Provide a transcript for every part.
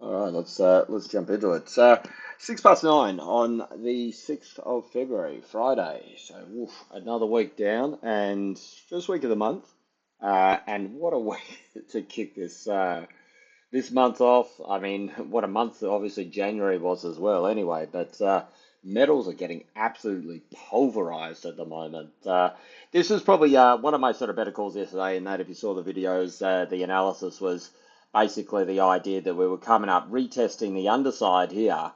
All right, let's jump into it. So, 6 past 9 on the 6th of February, Friday. So, woof, another week down, and first week of the month. And what a way to kick this month off. I mean, what a month obviously January was as well. Anyway, but metals are getting absolutely pulverized at the moment. This was probably one of my sort of better calls yesterday. And that, if you saw the videos, the analysis was basically the idea that we were coming up, retesting the underside here,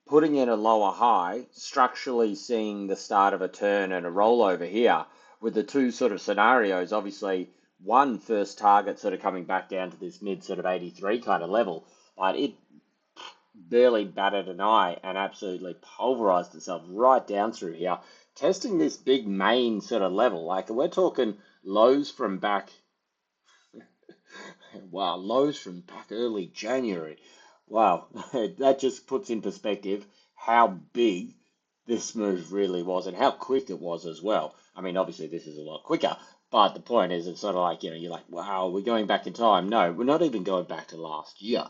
putting in a lower high, structurally seeing the start of a turn and a rollover here, with the two sort of scenarios, obviously one first target sort of coming back down to this mid sort of 83 kind of level, but it barely batted an eye and absolutely pulverized itself right down through here, testing this big main sort of level. Like we're talking lows from back, wow, lows from back early January. Wow, that just puts in perspective how big this move really was and how quick it was as well. I mean, obviously this is a lot quicker, but the point is it's sort of like, you're like, wow, we're going back in time. No, we're not even going back to last year.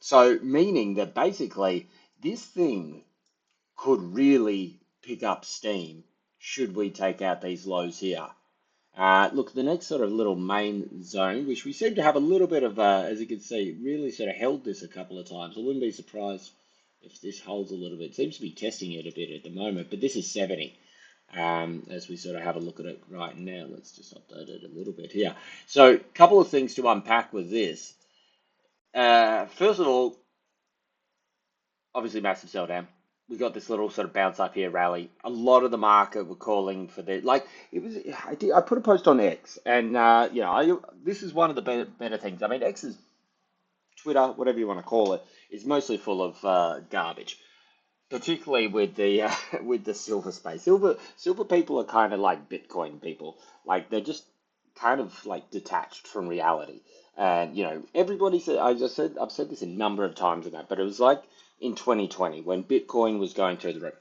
So meaning that basically this thing could really pick up steam should we take out these lows here. Look, the next sort of little main zone, which we seem to have a little bit of, as you can see, really sort of held this a couple of times. I wouldn't be surprised if this holds a little bit. It seems to be testing it a bit at the moment, but this is 70. As we sort of have a look at it right now. Let's just update it a little bit here. So, a couple of things to unpack with this. First of all, obviously massive sell down. We got this little sort of bounce up here rally. A lot of the market were calling for the like. It was. I put a post on X, and this is one of the better things. I mean, X is Twitter, whatever you want to call it, is mostly full of garbage, particularly with the with the silver space. Silver people are kind of like Bitcoin people. Like they're just kind of like detached from reality. And everybody said, I've said this a number of times in that, but it was like in 2020 when Bitcoin was going through the roof.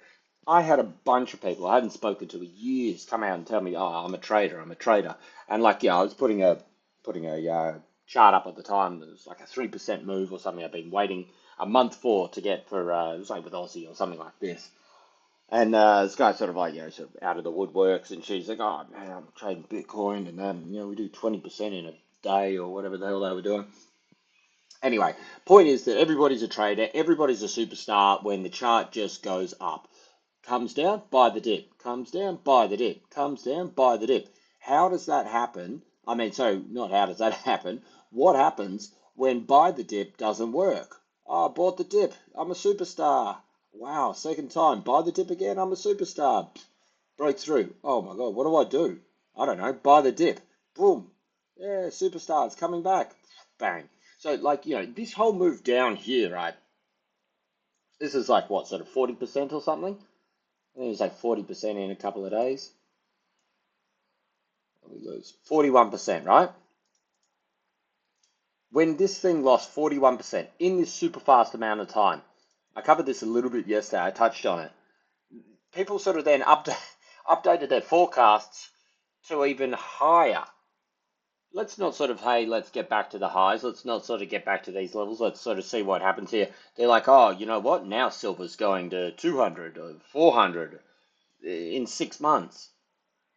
I had a bunch of people I hadn't spoken to in years come out and tell me, "Oh, I'm a trader. I'm a trader." And like, yeah, I was putting a chart up at the time. It was like a 3% move or something. I've been waiting a month for to get for it was like with Aussie or something like this. And this guy sort of like, sort of out of the woodworks, and she's like, "Oh man, I'm trading Bitcoin, and we do 20% in a day or whatever the hell they were doing." Anyway, point is that everybody's a trader, everybody's a superstar when the chart just goes up. Comes down, buy the dip. Comes down, buy the dip. Comes down, buy the dip. How does that happen? I mean, so not how does that happen? What happens when buy the dip doesn't work? Oh, I bought the dip. I'm a superstar. Wow, second time. Buy the dip again. I'm a superstar. Break through. Oh my God, what do I do? I don't know. Buy the dip. Boom. Yeah, superstars coming back. Bang. So, like, this whole move down here, right? This is like what, sort of 40% or something? I think it was like 40% in a couple of days. We lose 41%, right? When this thing lost 41% in this super fast amount of time, I covered this a little bit yesterday, I touched on it. People sort of then updated their forecasts to even higher. Let's not sort of, hey, let's get back to the highs. Let's not sort of get back to these levels. Let's sort of see what happens here. They're like, oh, you know what? Now silver's going to 200 or 400 in 6 months.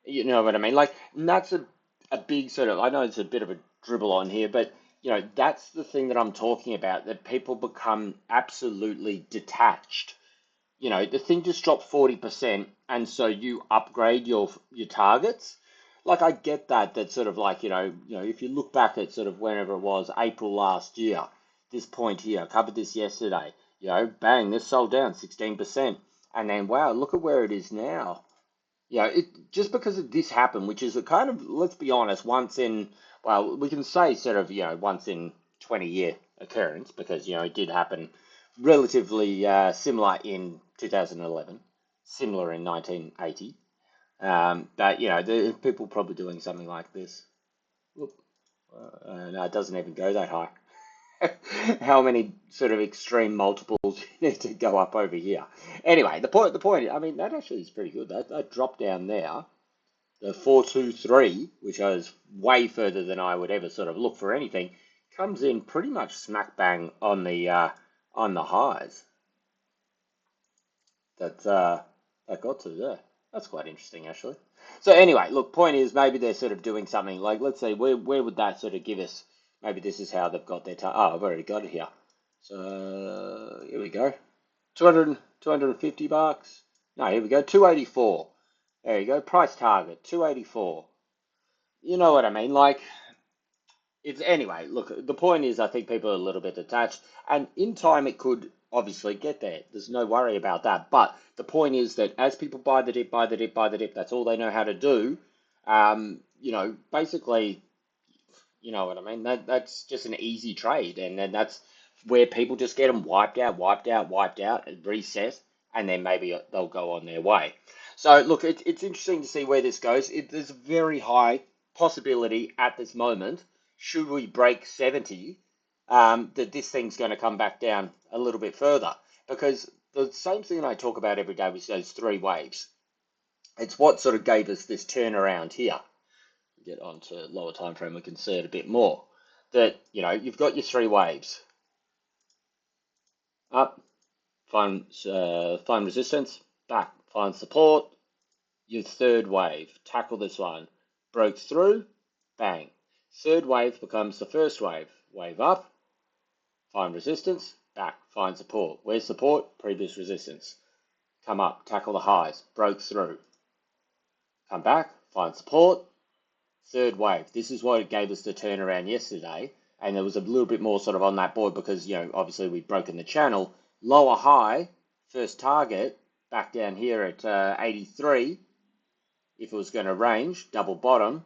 You know what I mean? Like, and that's a big sort of, I know it's a bit of a dribble on here, but, that's the thing that I'm talking about, that people become absolutely detached. The thing just dropped 40%, and so you upgrade your targets. Like, I get that sort of like, if you look back at sort of whenever it was, April last year, this point here, I covered this yesterday, bang, this sold down 16%. And then, wow, look at where it is now. Just because of this happened, which is a kind of, let's be honest, well, we can say sort of, once in 20-year occurrence, because, it did happen relatively similar in 2011, similar in 1980. But, the people probably doing something like this. Whoop. No, it doesn't even go that high. How many sort of extreme multiples you need to go up over here? Anyway, the point. I mean, that actually is pretty good. That drop down there, the 423, which was way further than I would ever sort of look for anything, comes in pretty much smack bang on the on the highs that got to there. That's quite interesting, actually. So anyway, look, point is maybe they're sort of doing something like, let's say, where would that sort of give us? Maybe this is how they've got their oh, I've already got it here. So here we go. 250 bucks. No, here we go. 284. There you go. Price target 284. You know what I mean? Like, it's anyway. Look, the point is, I think people are a little bit detached, and in time it could obviously get there. There's no worry about that. But the point is that as people buy the dip, buy the dip, buy the dip, that's all they know how to do. Basically, you know what I mean? That's just an easy trade, and then that's where people just get them wiped out, and reset, and then maybe they'll go on their way. So look, it's interesting to see where this goes. There's a very high possibility at this moment, should we break 70, that this thing's going to come back down a little bit further, because the same thing I talk about every day with those three waves. It's what sort of gave us this turnaround here. Get onto lower time frame, we can see it a bit more. That, you've got your three waves. Up, find resistance, back, find support. Your third wave, tackle this one. Broke through, bang. Third wave becomes the first wave. Wave up, find resistance, back, find support. Where's support? Previous resistance. Come up, tackle the highs, broke through. Come back, find support. Third wave. This is what it gave us the turnaround yesterday, and there was a little bit more sort of on that board because, obviously we've broken the channel. Lower high, first target, back down here at 83, if it was going to range, double bottom,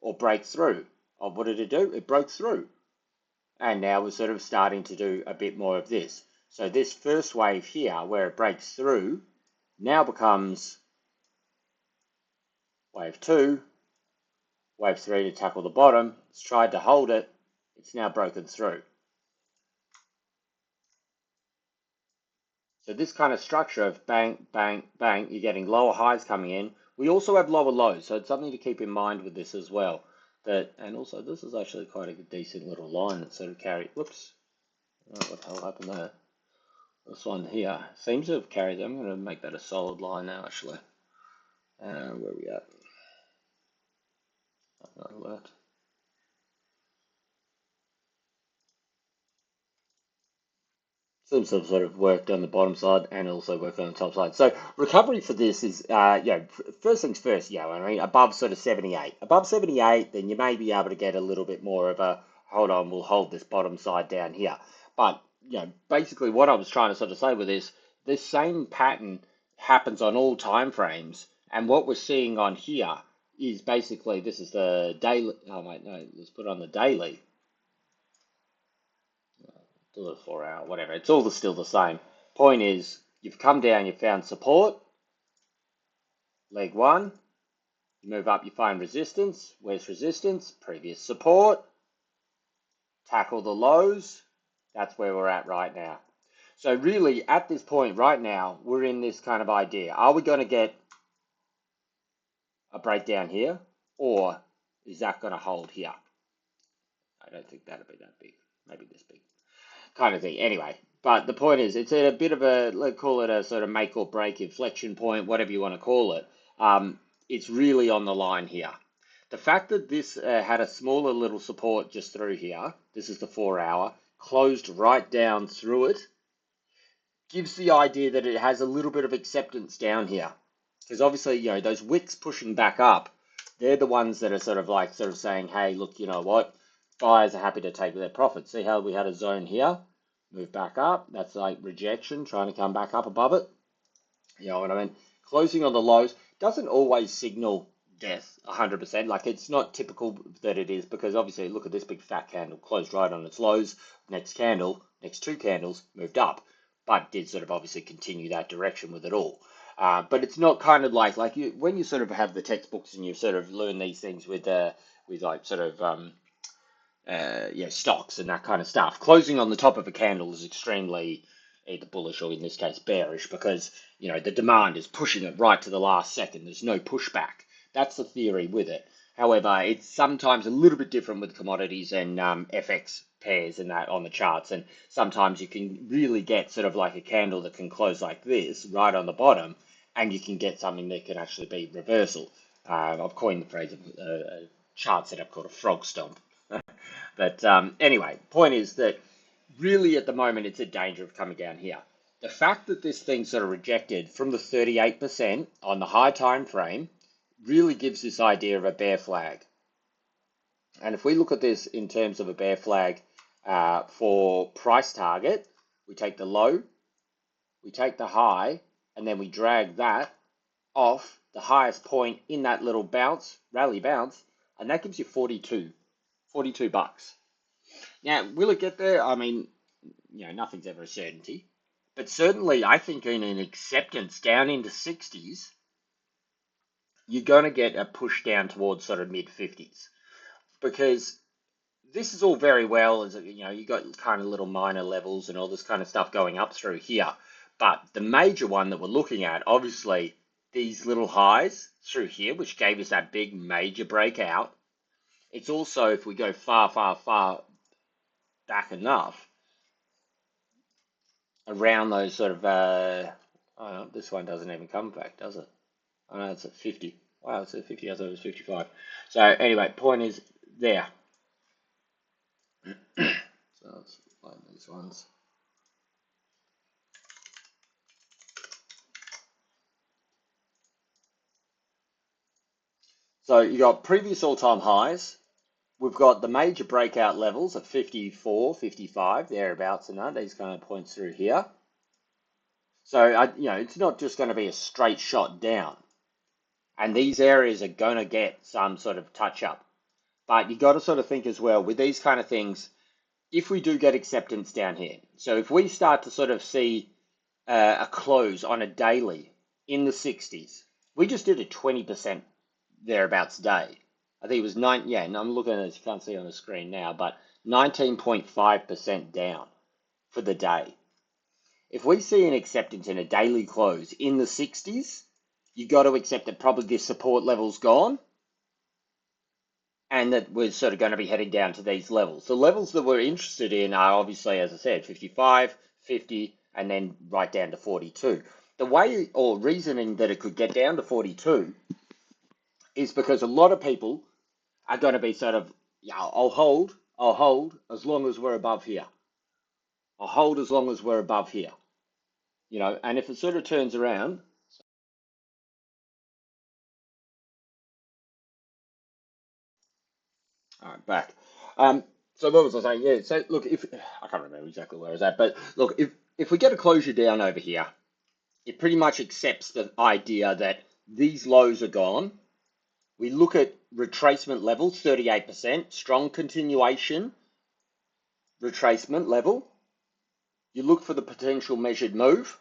or break through. Oh, what did it do? It broke through. And now we're sort of starting to do a bit more of this. So this first wave here, where it breaks through, now becomes wave 2, wave 3 to tackle the bottom. It's tried to hold it. It's now broken through. So this kind of structure of bang, bang, bang, you're getting lower highs coming in. We also have lower lows, so it's something to keep in mind with this as well. And also this is actually quite a decent little line that sort of carried. Whoops. Oh, what the hell happened there? This one here seems to have carried. I'm going to make that a solid line now, actually. Where are we at? Not alert. Seems to have sort of worked on the bottom side and also worked on the top side. So recovery for this is, first things first, I mean, above sort of 78. Above 78, then you may be able to get a little bit more of a, hold on, we'll hold this bottom side down here. But, basically what I was trying to sort of say with this same pattern happens on all time frames. And what we're seeing on here is basically, this is the daily, oh wait, no, let's put it on the daily. The 4 hour, whatever. It's all still the same. Point is, you've come down, you've found support, leg 1, you move up, you find resistance. Where's resistance? Previous support. Tackle the lows. That's where we're at right now. So really, at this point right now, we're in this kind of idea. Are we going to get a breakdown here, or is that going to hold here? I don't think that'll be that big. Maybe this big. Kind of thing. Anyway, but the point is, it's at a bit of a, let's call it a sort of make or break inflection point, whatever you want to call it. It's really on the line here. The fact that this had a smaller little support just through here, this is the 4 hour, closed right down through it, gives the idea that it has a little bit of acceptance down here. Because obviously, those wicks pushing back up, they're the ones that are sort of saying, hey, look, you know what? Buyers are happy to take their profit. See how we had a zone here? Move back up. That's like rejection, trying to come back up above it. You know what I mean? Closing on the lows doesn't always signal death 100%. Like, it's not typical that it is, because obviously, look at this big fat candle, closed right on its lows. Next candle, next two candles, moved up, but did sort of obviously continue that direction with it all. But it's not kind of like when you sort of have the textbooks and you sort of learn these things with like sort of stocks and that kind of stuff. Closing on the top of a candle is extremely either bullish or in this case bearish, because the demand is pushing it right to the last second. There's no pushback. That's the theory with it. However, it's sometimes a little bit different with commodities and FX pairs and that on the charts. And sometimes you can really get sort of like a candle that can close like this right on the bottom, and you can get something that can actually be reversal. I've coined the phrase of a chart setup called a frog stomp. But anyway, point is that really at the moment it's a danger of coming down here. The fact that this thing sort of rejected from the 38% on the high time frame really gives this idea of a bear flag. And if we look at this in terms of a bear flag for price target, we take the low, we take the high, and then we drag that off the highest point in that little bounce, rally bounce, and that gives you 42 bucks. Now, will it get there? I mean, nothing's ever a certainty. But certainly, I think in an acceptance down into 60s, you're going to get a push down towards sort of mid 50s. Because this is all very well, as you got kind of little minor levels and all this kind of stuff going up through here. But the major one that we're looking at, obviously, these little highs through here, which gave us that big major breakout. It's also, if we go far, far, far back enough, around those sort of, oh, this one doesn't even come back, does it? Oh no, it's at 50. Wow, it's at 50, I thought it was 55. So anyway, point is there. So let's find these ones. So you got previous all-time highs. We've got the major breakout levels of 54, 55, thereabouts, and that. These kind of points through here. So, it's not just going to be a straight shot down. And these areas are going to get some sort of touch-up. But you got to sort of think as well, with these kind of things, if we do get acceptance down here, so if we start to sort of see a close on a daily in the 60s, we just did a 20% thereabouts day. I think it was and I'm looking at it, you can't see on the screen now, but 19.5% down for the day. If we see an acceptance in a daily close in the 60s, you got to accept that probably this support level's gone and that we're sort of going to be heading down to these levels. The levels that we're interested in are obviously, as I said, 55, 50, and then right down to 42. The way or reasoning that it could get down to 42 is because a lot of people are going to be sort of, I'll hold as long as we're above here. I'll hold as long as we're above here. And if it sort of turns around, all right, back. So what was I saying? Yeah, so look, if I can't remember exactly where I was at, but look, if we get a closure down over here, it pretty much accepts the idea that these lows are gone. We look at retracement levels, 38%, strong continuation, retracement level. You look for the potential measured move.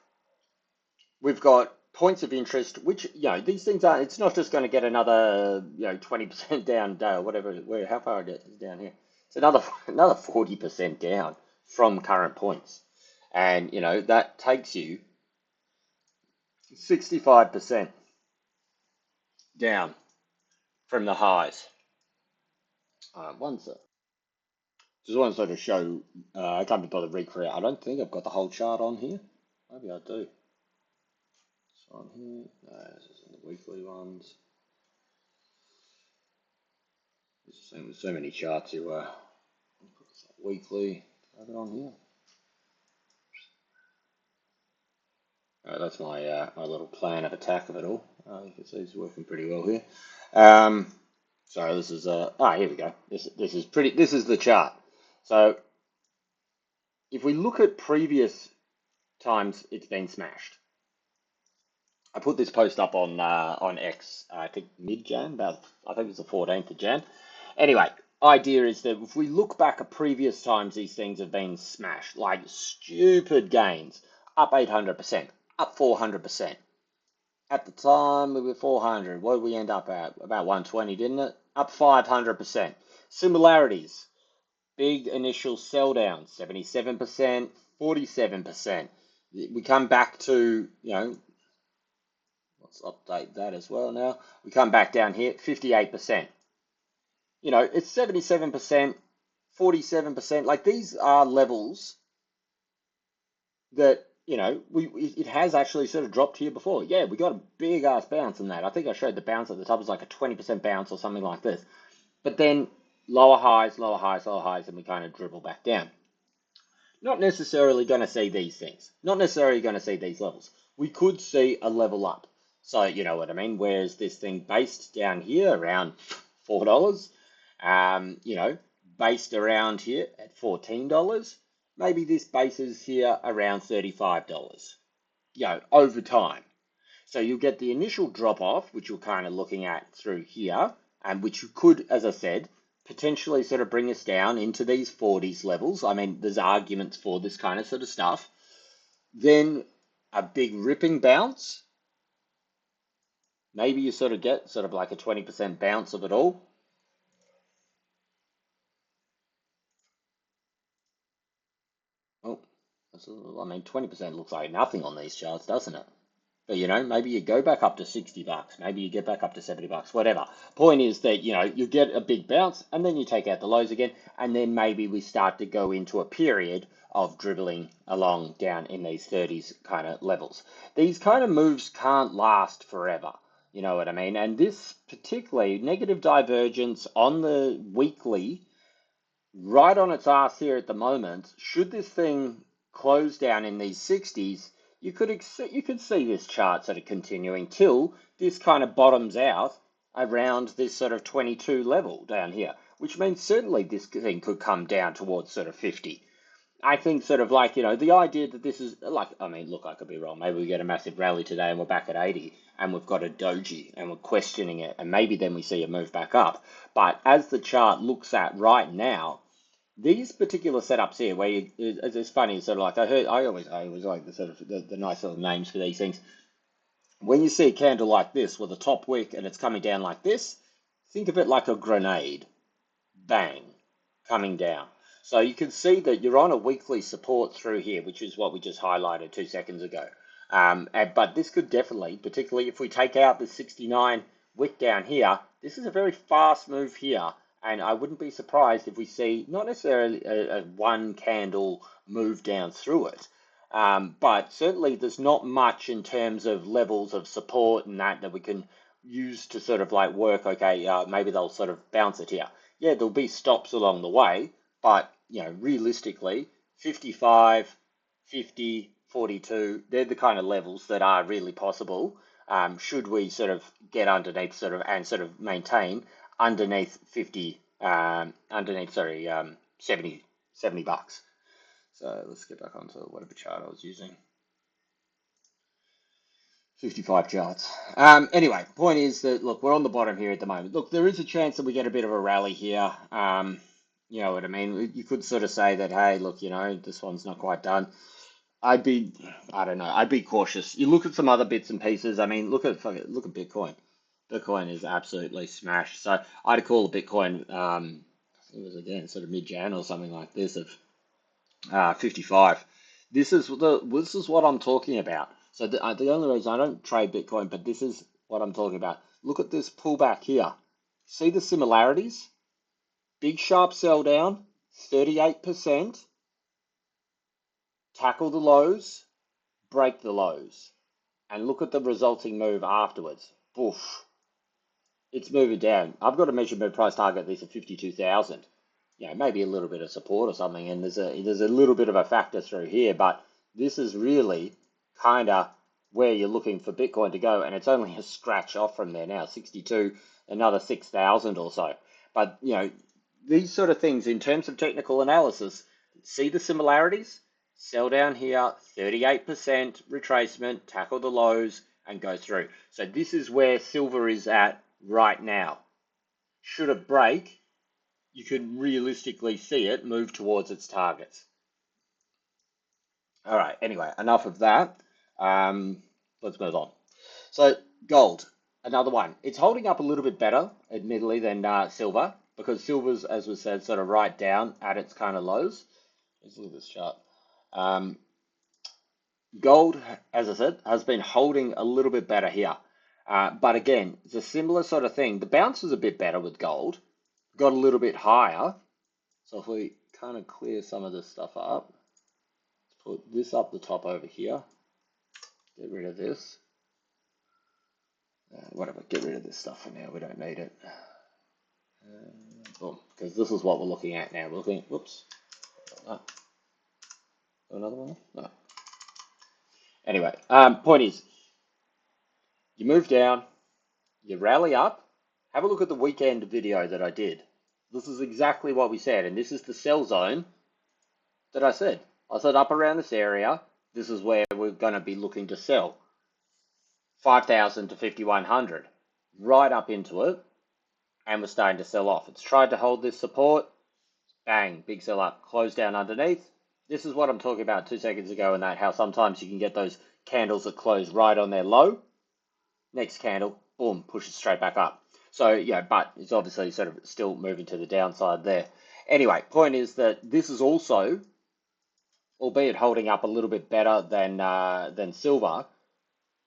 We've got points of interest, which, these things are, it's not just going to get another, 20% down, whatever, how far it is down here. It's another 40% down from current points. And, that takes you 65% down from the highs. One sec. Just want to sort of show, I can't be bothered to recreate. I don't think I've got the whole chart on here. Maybe I do. It's on here. No, this is in the weekly ones. There's so many charts you put this weekly. Have it on here. That's my my little plan of attack of it all. You can see it's working pretty well here. So this is here we go. This is pretty. This is the chart. So if we look at previous times, it's been smashed. I put this post up on X. I think mid-Jan, I think it's the 14th of Jan. Anyway, idea is that if we look back at previous times, these things have been smashed, like stupid gains, up 800%, up 400%. At the time, we were 400. What did we end up at? About 120, didn't it? Up 500%. Similarities. Big initial sell down, 77%, 47%. We come back to, let's update that as well now. We come back down here, 58%. you know, it's 77%, 47%. Like these are levels that, you know, it has actually sort of dropped here before. Yeah, we got a big ass bounce in that. I think I showed the bounce at the top was like a 20% bounce or something like this. But then lower highs, lower highs, lower highs, and we kind of dribble back down. Not necessarily going to see these things. Not necessarily going to see these levels. We could see a level up. So, you know what I mean? Whereas this thing based down here around $4, you know, based around here at $14, maybe this bases here around $35, you know, over time. So you'll get the initial drop off, which you're kind of looking at through here, and which you could, as I said, potentially sort of bring us down into these 40s levels. I mean, there's arguments for this kind of sort of stuff. Then a big ripping bounce. Maybe you sort of get sort of like a 20% bounce of it all. Oh, I mean, 20% looks like nothing on these charts, doesn't it? But you know, maybe you go back up to $60, maybe you get back up to $70, whatever. Point is that you know you get a big bounce and then you take out the lows again, and then maybe we start to go into a period of dribbling along down in these 30s kind of levels. These kind of moves can't last forever. You know what I mean? And this particularly negative divergence on the weekly right on its ass here at the moment. Should this thing close down in these 60s, you could see this chart sort of continuing till this kind of bottoms out around this sort of 22 level down here, which means certainly this thing could come down towards sort of 50. I think sort of like, you know, the idea that this is like, I mean, look, I could be wrong. Maybe we get a massive rally today and we're back at 80 and we've got a doji and we're questioning it and maybe then we see a move back up. But as the chart looks at right now, these particular setups here, where it's funny, sort of like I always like the sort of the nice little names for these things. When you see a candle like this with a top wick and it's coming down like this, think of it like a grenade, bang, coming down. So you can see that you're on a weekly support through here, which is what we just highlighted 2 seconds ago. But this could definitely, particularly if we take out the 69 wick down here, this is a very fast move here. And I wouldn't be surprised if we see not necessarily a one candle move down through it, but certainly there's not much in terms of levels of support and that we can use to sort of like work, okay, maybe they'll sort of bounce it here. Yeah, there'll be stops along the way, but you know, realistically, 55, 50, 42, they're the kind of levels that are really possible. Should we sort of get underneath sort of and sort of maintain underneath 50, underneath, sorry, 70 bucks. So let's get back onto whatever chart I was using. 55 charts. Anyway, point is that, look, we're on the bottom here at the moment. Look, there is a chance that we get a bit of a rally here. You know what I mean? You could sort of say that, hey, look, you know, this one's not quite done. I don't know, I'd be cautious. You look at some other bits and pieces. I mean, look at Bitcoin. Bitcoin is absolutely smashed. So I'd call the Bitcoin, it was again sort of mid-Jan or something like this of 55. This is what I'm talking about. So the only reason I don't trade Bitcoin, but this is what I'm talking about. Look at this pullback here. See the similarities? Big sharp sell down, 38%. Tackle the lows, break the lows, and look at the resulting move afterwards. Boof. It's moving down. I've got a measurement price target of these at 52,000. You know, maybe a little bit of support or something, and there's a little bit of a factor through here, but this is really kind of where you're looking for Bitcoin to go, and it's only a scratch off from there now, 62, another 6,000 or so. But you know, these sort of things in terms of technical analysis, see the similarities? Sell down here, 38% retracement, tackle the lows, and go through. So this is where silver is at right now. Should it break, you can realistically see it move towards its targets. All right, anyway, enough of that. Let's move on. So gold, another one. It's holding up a little bit better, admittedly, than silver, because silver's, as we said, sort of right down at its kind of lows. Let's look at this chart. Gold, as I said, has been holding a little bit better here. But again, it's a similar sort of thing. The bounce is a bit better with gold. got a little bit higher. So if we kind of clear some of this stuff up, put this up the top over here, get rid of this. Whatever, get rid of this stuff for now. We don't need it. Boom, because this is what we're looking at now. We're looking, whoops, another one? No. Anyway, point is, you move down, you rally up. Have a look at the weekend video that I did. This is exactly what we said, and this is the sell zone that I said. I said up around this area, this is where we're going to be looking to sell. 5,000 to 5,100, right up into it, and we're starting to sell off. It's tried to hold this support, bang, big sell up, close down underneath. This is what I'm talking about 2 seconds ago in that, how sometimes you can get those candles that close right on their low. Next candle, boom, pushes straight back up. So, yeah, but it's obviously sort of still moving to the downside there. Anyway, point is that this is also, albeit holding up a little bit better than silver,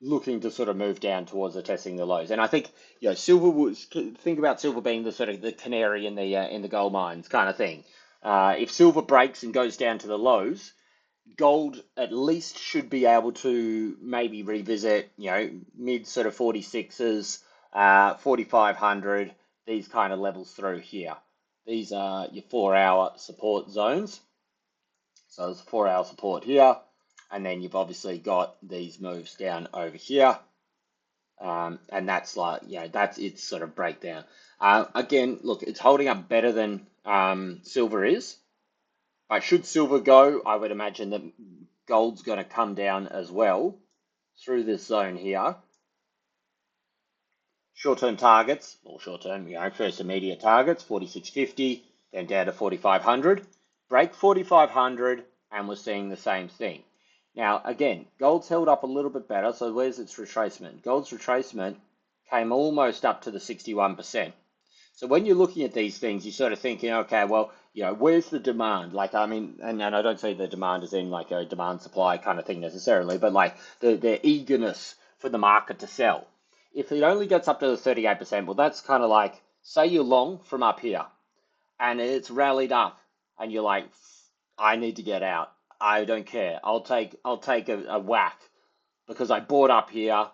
looking to sort of move down towards the testing the lows. And I think, silver was, think about silver being the sort of the canary in the gold mines kind of thing. If silver breaks and goes down to the lows, gold at least should be able to maybe revisit, mid sort of 46s, 4,500, these kind of levels through here. These are your 4-hour support zones. So there's a 4-hour support here, and then you've obviously got these moves down over here. And that's like, that's its sort of breakdown. Again, look, it's holding up better than silver is. But should silver go, I would imagine that gold's going to come down as well through this zone here. Short-term targets, or short-term, first immediate targets, 46.50, then down to 4,500. Break 4,500, and we're seeing the same thing. Now, again, gold's held up a little bit better, so where's its retracement? Gold's retracement came almost up to the 61%. So when you're looking at these things, you're sort of thinking, okay, well, where's the demand? Like, I mean, and I don't say the demand is in like a demand supply kind of thing necessarily, but like the eagerness for the market to sell. If it only gets up to the 38%, well, that's kind of like, say you're long from up here and it's rallied up and you're like, I need to get out. I don't care. I'll take a whack because I bought up here,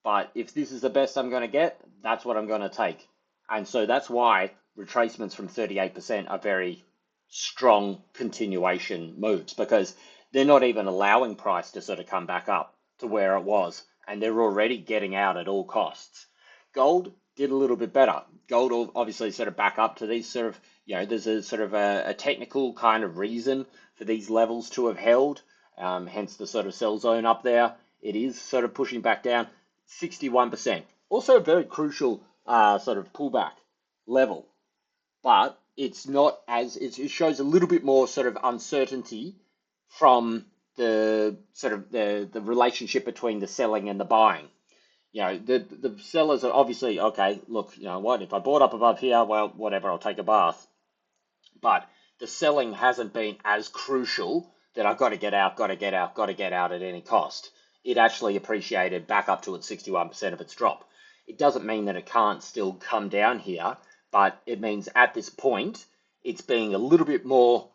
but if this is the best I'm going to get, that's what I'm going to take. And so that's why retracements from 38% are very strong continuation moves, because they're not even allowing price to sort of come back up to where it was, and they're already getting out at all costs. Gold did a little bit better. Gold will obviously sort of back up to these sort of, there's a sort of a technical kind of reason for these levels to have held, hence the sort of sell zone up there. It is sort of pushing back down 61%. Also a very crucial sort of pullback level, but it's not as, it shows a little bit more sort of uncertainty from the sort of the relationship between the selling and the buying. The sellers are obviously, okay, look, what, if I bought up above here, well, whatever, I'll take a bath. But the selling hasn't been as crucial that I've got to get out at any cost. It actually appreciated back up to its 61% of its drop. It doesn't mean that it can't still come down here, but it means at this point, it's being a little bit more,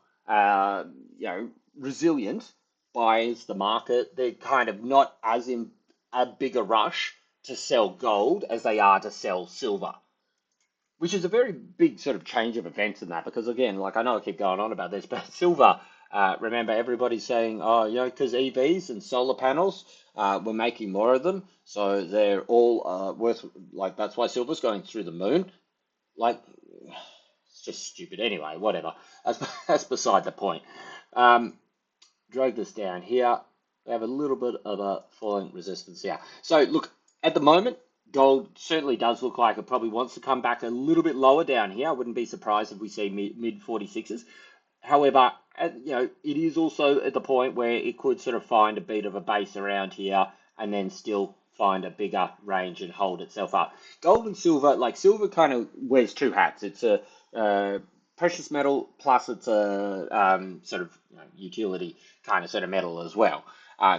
resilient buys the market. They're kind of not as in a bigger rush to sell gold as they are to sell silver, which is a very big sort of change of events in that, because again, like I know I keep going on about this, but silver, remember everybody's saying, oh, because EVs and solar panels, we're making more of them, so they're all worth, like that's why silver's going through the moon. Like, it's just stupid. Anyway, whatever. That's beside the point. Drag this down here. We have a little bit of a falling resistance here. So look, at the moment, gold certainly does look like it probably wants to come back a little bit lower down here. I wouldn't be surprised if we see mid 46s. However, it is also at the point where it could sort of find a bit of a base around here and then still find a bigger range and hold itself up. Gold and silver, like silver kind of wears two hats. It's a precious metal plus it's a sort of utility kind of sort of metal as well.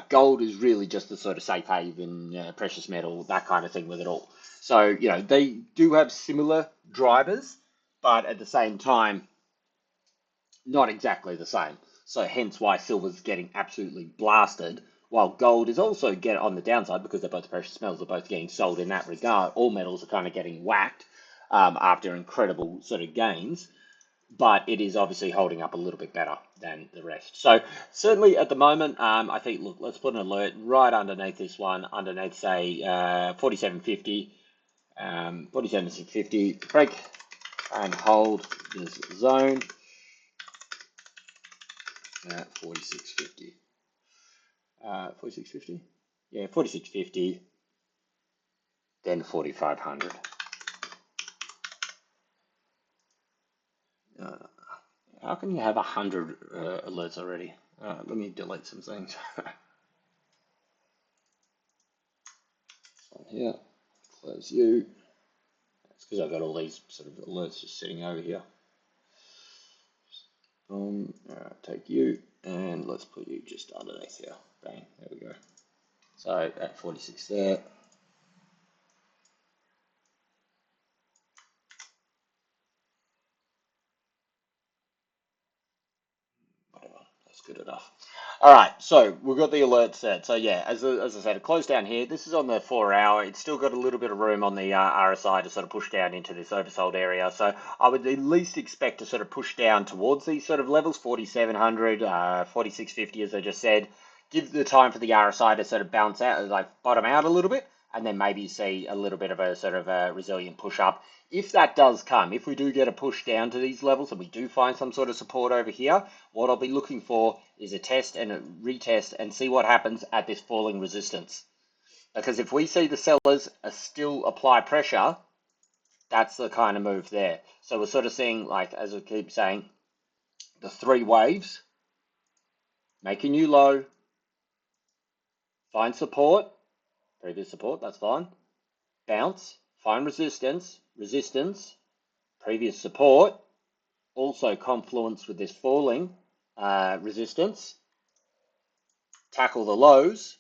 Gold is really just the sort of safe haven, precious metal, that kind of thing with it all. So, they do have similar drivers, but at the same time, not exactly the same. So hence why silver's getting absolutely blasted, while gold is also get on the downside because they're both precious metals, they're both getting sold in that regard. All metals are kind of getting whacked after incredible sort of gains, but it is obviously holding up a little bit better than the rest. So certainly at the moment, I think, look, let's put an alert right underneath this one, underneath, say, 4750, 4750, break and hold this zone at 4650. 4650? Yeah, 4650, then 4500. How can you have 100 alerts already? Let me delete some things. So here, close you. That's because I've got all these sort of alerts just sitting over here. Take you, and let's put you just underneath here. Bang, there we go. So at 46 there. Whatever, that's good enough. All right, so we've got the alert set. So yeah, as I said, it closed down here. This is on the 4 hour. It's still got a little bit of room on the RSI to sort of push down into this oversold area. So I would at least expect to sort of push down towards these sort of levels, 4700, 4650, as I just said. Give the time for the RSI to sort of bounce out, like bottom out a little bit, and then maybe see a little bit of a sort of a resilient push up. If that does come, if we do get a push down to these levels and we do find some sort of support over here, what I'll be looking for is a test and a retest and see what happens at this falling resistance. Because if we see the sellers still apply pressure, that's the kind of move there. So we're sort of seeing, like, as I keep saying, the three waves, make a new low, find support, previous support, that's fine, bounce, find resistance, resistance, previous support, also confluence with this falling resistance, tackle the lows,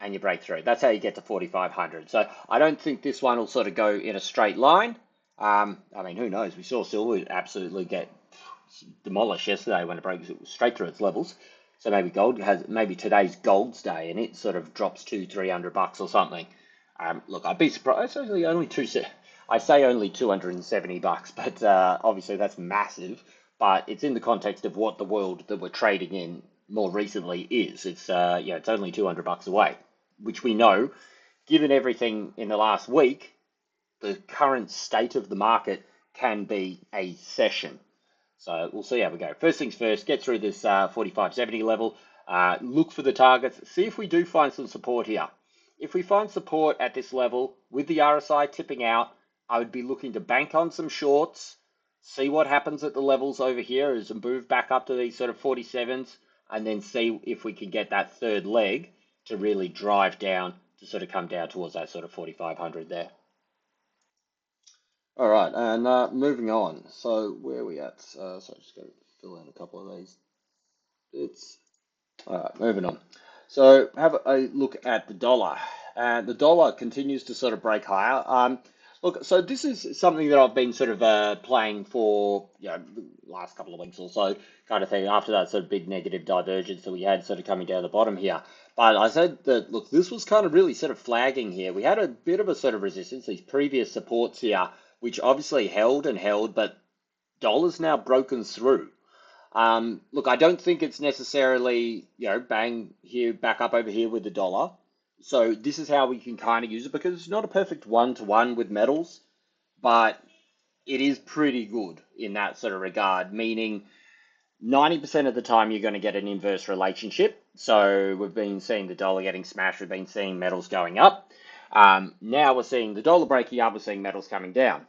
and you break through. That's how you get to 4,500. So I don't think this one will sort of go in a straight line. I mean, who knows? We saw silver absolutely get demolished yesterday when it broke straight through its levels. So maybe gold has, maybe today's gold's day and it sort of drops $200-300 or something. Look, I'd be surprised. It's only I say only $270, but obviously that's massive. But it's in the context of what the world that we're trading in more recently is. It's yeah, it's only $200 away, which we know, given everything in the last week, the current state of the market can be a session. So we'll see how we go. First things first, get through this 45.70 level. Look for the targets. See if we do find some support here. If we find support at this level with the RSI tipping out, I would be looking to bank on some shorts, see what happens at the levels over here as we move back up to these sort of 47s, and then see if we can get that third leg to really drive down to sort of come down towards that sort of 4,500 there. All right, and moving on. So where are we at? So I'm just going to fill in a couple of these bits. All right, moving on. So have a look at the dollar. And the dollar continues to sort of break higher. Look, so this is something that I've been sort of playing for, the last couple of weeks or so, kind of thing, after that sort of big negative divergence that we had sort of coming down the bottom here. But I said that, look, this was kind of really sort of flagging here. We had a bit of a sort of resistance, these previous supports here, which obviously held and held, but dollar's now broken through. Look, I don't think it's necessarily, bang here, back up over here with the dollar. So this is how we can kind of use it because it's not a perfect one-to-one with metals, but it is pretty good in that sort of regard, meaning 90% of the time you're going to get an inverse relationship. So we've been seeing the dollar getting smashed, we've been seeing metals going up. Now we're seeing the dollar breaking up, we're seeing metals coming down.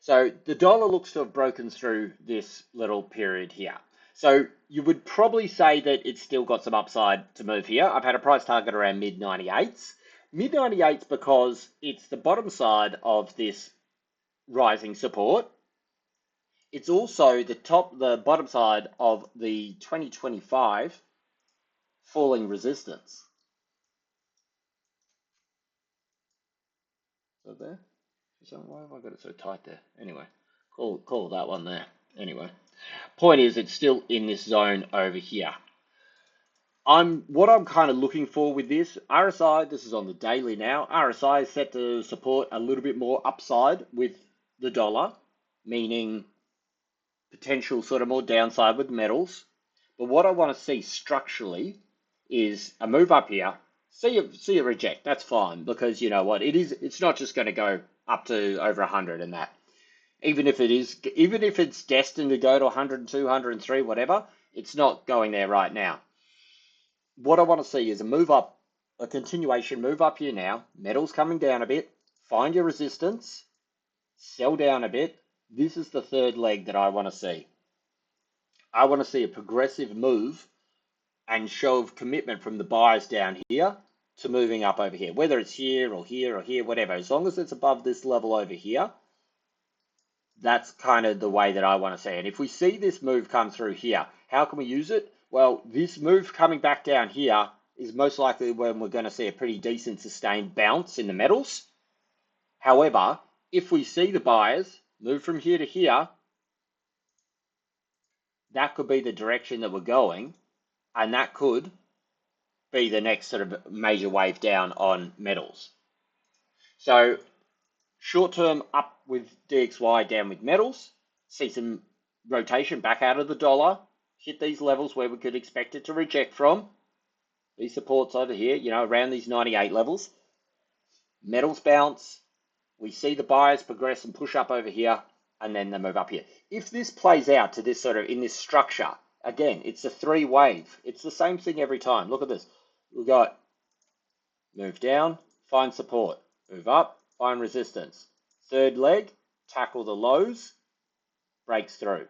So the dollar looks to have broken through this little period here. So you would probably say that it's still got some upside to move here. I've had a price target around mid 98s. Mid 98s because it's the bottom side of this rising support. It's also the bottom side of the 2025 falling resistance. So there, So why have I got it so tight there? Anyway, call that one there. Anyway, point is it's still in this zone over here. What I'm kind of looking for with this RSI, this is on the daily now. RSI is set to support a little bit more upside with the dollar, meaning potential sort of more downside with metals. But what I want to see structurally is a move up here. See it reject. That's fine, because you know what? It's not just going to go up to over 100 and that. Even if it's destined to go to 102, 103, whatever, it's not going there right now. What I want to see is a move up, a continuation move up here now. Metals coming down a bit. Find your resistance. Sell down a bit. This is the third leg that I want to see. I want to see a progressive move and show of commitment from the buyers down here to moving up over here. Whether it's here or here or here, whatever. As long as it's above this level over here, that's kind of the way that I want to see it. And if we see this move come through here, how can we use it? Well, this move coming back down here is most likely when we're going to see a pretty decent sustained bounce in the metals. However, if we see the buyers move from here to here, that could be the direction that we're going, and that could be the next sort of major wave down on metals. So short term up with DXY, down with metals, see some rotation back out of the dollar, hit these levels where we could expect it to reject from. These supports over here, you know, around these 98 levels. Metals bounce, we see the buyers progress and push up over here, and then they move up here. If this plays out to this sort of, in this structure, again, it's a three wave. It's the same thing every time. Look at this. We've got move down, find support, move up, find resistance. Third leg, tackle the lows, breaks through.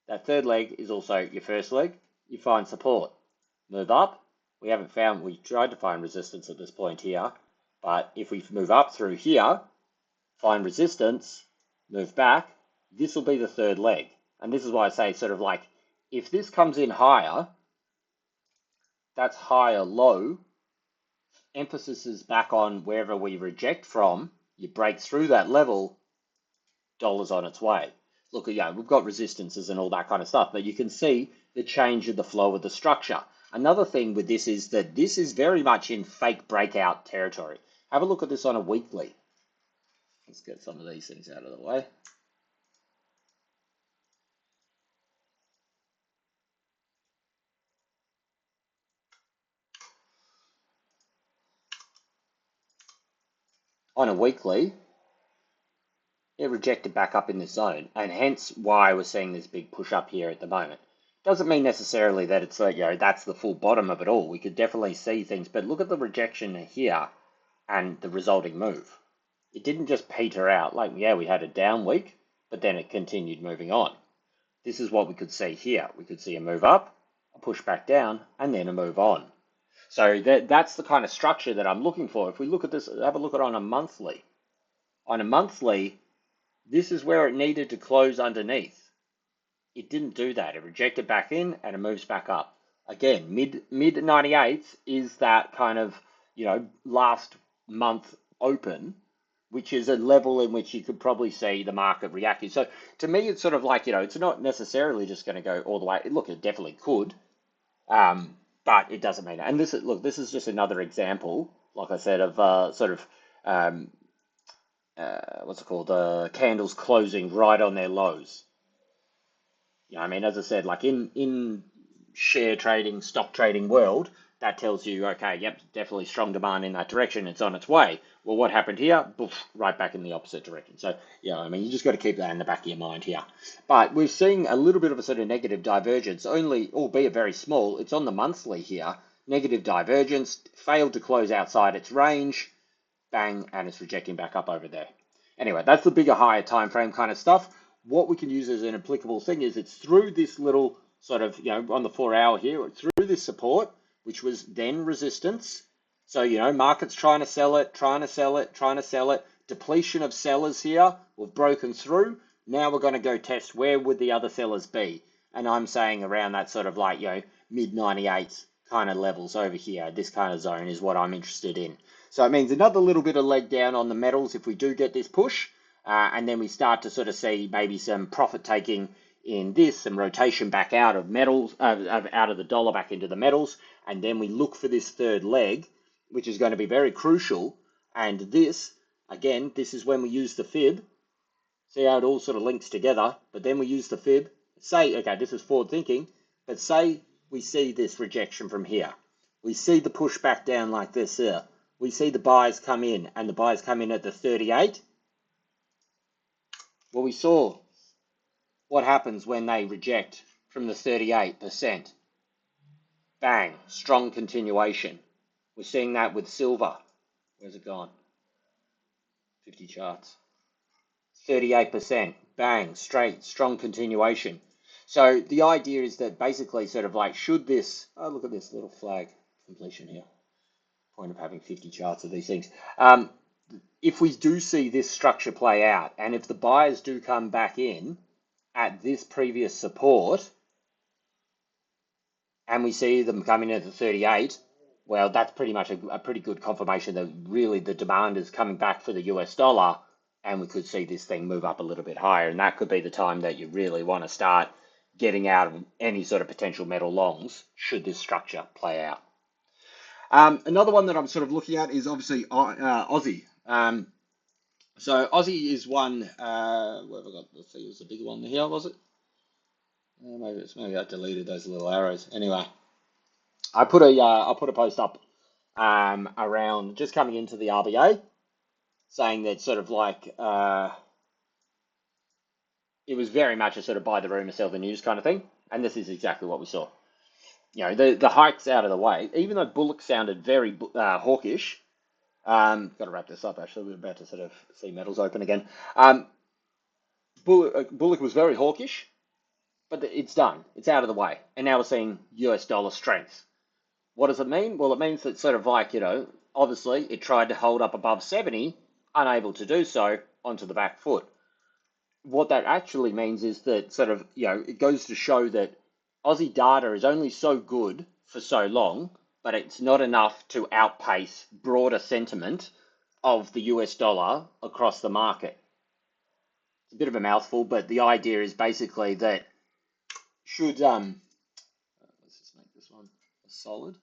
That third leg is also your first leg. You find support, move up. We tried to find resistance at this point here, but if we move up through here, find resistance, move back, this will be the third leg. And this is why I say sort of like, if this comes in higher, that's higher low. Emphasis is back on wherever we reject from. You break through that level, dollar's on its way. Look, yeah, we've got resistances and all that kind of stuff, but you can see the change of the flow of the structure. Another thing with this is that this is very much in fake breakout territory. Have a look at this on a weekly. Let's get some of these things out of the way. On a weekly, it rejected back up in this zone, and hence why we're seeing this big push up here at the moment. Doesn't mean necessarily that it's like, you know, that's the full bottom of it all. We could definitely see things, but look at the rejection here and the resulting move. It didn't just peter out. Like, yeah, we had a down week, but then it continued moving on. This is what we could see here. We could see a move up, a push back down, and then a move on. So that's the kind of structure that I'm looking for. If we look at this, have a look at it on a monthly. On a monthly, this is where it needed to close underneath. It didn't do that. It rejected back in and it moves back up. Again, mid 98s is that kind of, you know, last month open, which is a level in which you could probably see the market reacting. So to me, it's sort of like, you know, it's not necessarily just going to go all the way. Look, it definitely could, but it doesn't mean it. And this is just another example, like I said, of sort of, what's it called? Candles closing right on their lows. Yeah, I mean, as I said, like in share trading, stock trading world, that tells you, okay, yep, definitely strong demand in that direction. It's on its way. Well, what happened here? Boof, right back in the opposite direction. So, yeah, I mean, you just got to keep that in the back of your mind here. But we're seeing a little bit of a sort of negative divergence, only, albeit very small. It's on the monthly here. Negative divergence, failed to close outside its range, bang, and it's rejecting back up over there. Anyway, that's the bigger, higher time frame kind of stuff. What we can use as an applicable thing is it's through this little sort of, you know, on the 4 hour here, through this support, which was then resistance. So, you know, market's trying to sell it, trying to sell it, trying to sell it. Depletion of sellers here. We've broken through. Now we're going to go test where would the other sellers be. And I'm saying around that sort of like, you know, mid 98s kind of levels over here. This kind of zone is what I'm interested in. So it means another little bit of leg down on the metals if we do get this push. And then we start to sort of see maybe some profit taking in this, some rotation back out of metals, out of the dollar back into the metals. And then we look for this third leg, which is going to be very crucial. And this, again, this is when we use the fib. See how it all sort of links together, but then we use the fib. Say, okay, this is forward thinking, but say we see this rejection from here. We see the push back down like this here. We see the buyers come in, and the buyers come in at the 38. Well, we saw what happens when they reject from the 38%. Bang, strong continuation. We're seeing that with silver. Where's it gone? 50 charts. 38%, bang, straight, strong continuation. So the idea is that basically sort of like, should this, oh, look at this little flag completion here. Point of having 50 charts of these things. If we do see this structure play out, and if the buyers do come back in at this previous support, and we see them coming in at the 38, well, that's pretty much a pretty good confirmation that really the demand is coming back for the US dollar, and we could see this thing move up a little bit higher. And that could be the time that you really want to start getting out of any sort of potential metal longs should this structure play out. Another one that I'm sort of looking at is obviously Aussie. So Aussie is one, where have I got? Let's see, it was the bigger one here, was it? Maybe I deleted those little arrows. Anyway, I put a post up around just coming into the RBA, saying that sort of like it was very much a sort of buy the rumor, sell the news kind of thing, and this is exactly what we saw. You know, the hike's out of the way, even though Bullock sounded very hawkish. Got to wrap this up actually. We're about to sort of see metals open again. Bullock was very hawkish, but it's done. It's out of the way, and now we're seeing US dollar strength. What does it mean? Well, it means that sort of like, you know, obviously it tried to hold up above 70, unable to do so, onto the back foot. What that actually means is that sort of, you know, it goes to show that Aussie data is only so good for so long, but it's not enough to outpace broader sentiment of the US dollar across the market. It's a bit of a mouthful, but the idea is basically that should, let's just make this one solid.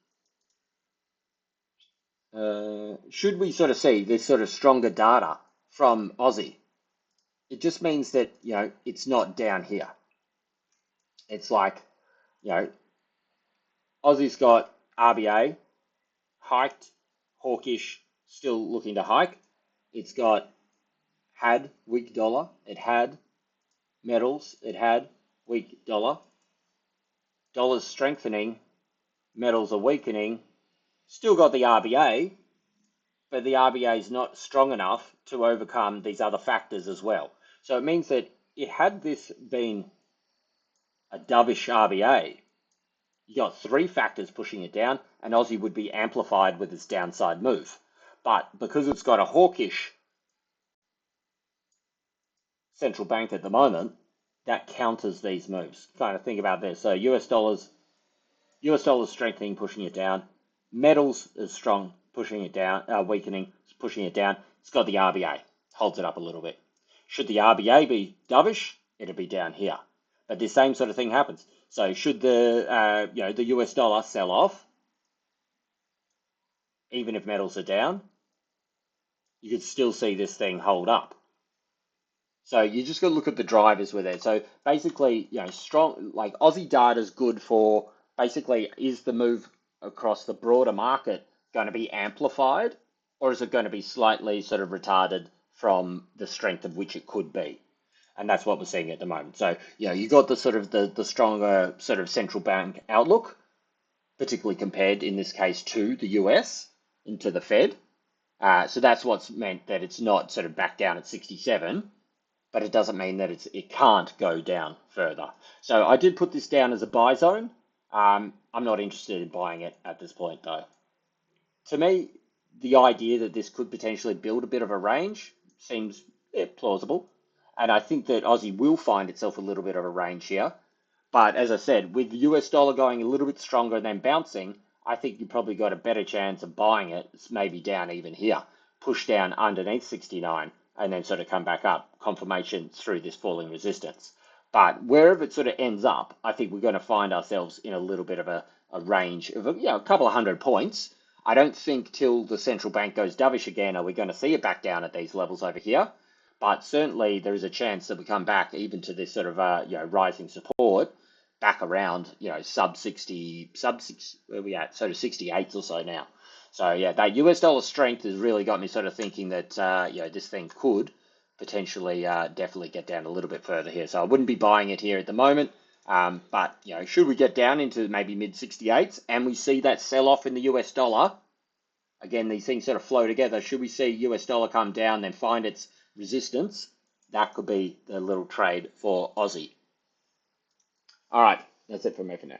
Should we sort of see this sort of stronger data from Aussie, it just means that, you know, it's not down here. It's like, you know, Aussie's got RBA, hiked, hawkish, still looking to hike. It's got had weak dollar, it had metals, it had weak dollar. Dollar's strengthening, metals are weakening. Still got the RBA, but the RBA is not strong enough to overcome these other factors as well. So it means that had this been a dovish RBA, you got three factors pushing it down, and Aussie would be amplified with its downside move. But because it's got a hawkish central bank at the moment, that counters these moves. Kind of think about this. So US dollars strengthening, pushing it down. Metals is strong, pushing it down, weakening, pushing it down. It's got the RBA, holds it up a little bit. Should the RBA be dovish, it'll be down here. But the same sort of thing happens. So should the the US dollar sell off, even if metals are down, you could still see this thing hold up. So you just got to look at the drivers with it. So basically, you know, strong, like Aussie data is good for basically, is the move across the broader market going to be amplified, or is it going to be slightly sort of retarded from the strength of which it could be? And that's what we're seeing at the moment. So, you know, you got the sort of the stronger sort of central bank outlook, particularly compared in this case to the US and to the Fed. So that's what's meant that it's not sort of back down at 67, but it doesn't mean that it can't go down further. So I did put this down as a buy zone. I'm not interested in buying it at this point though. To me, the idea that this could potentially build a bit of a range seems plausible. And I think that Aussie will find itself a little bit of a range here. But as I said, with the US dollar going a little bit stronger than bouncing, I think you probably got a better chance of buying it, it's maybe down even here, push down underneath 69, and then sort of come back up, confirmation through this falling resistance. But wherever it sort of ends up, I think we're going to find ourselves in a little bit of a range of a couple of 100 points. I don't think till the central bank goes dovish again are we going to see it back down at these levels over here. But certainly there is a chance that we come back even to this sort of rising support back around sub 60, where we at, sort of 68s or so now. So yeah, that US dollar strength has really got me sort of thinking that this thing could potentially definitely get down a little bit further here. So I wouldn't be buying it here at the moment. But should we get down into maybe mid 68s and we see that sell off in the US dollar, again, these things sort of flow together. Should we see US dollar come down, then find its resistance, that could be the little trade for Aussie. All right, that's it from me for now.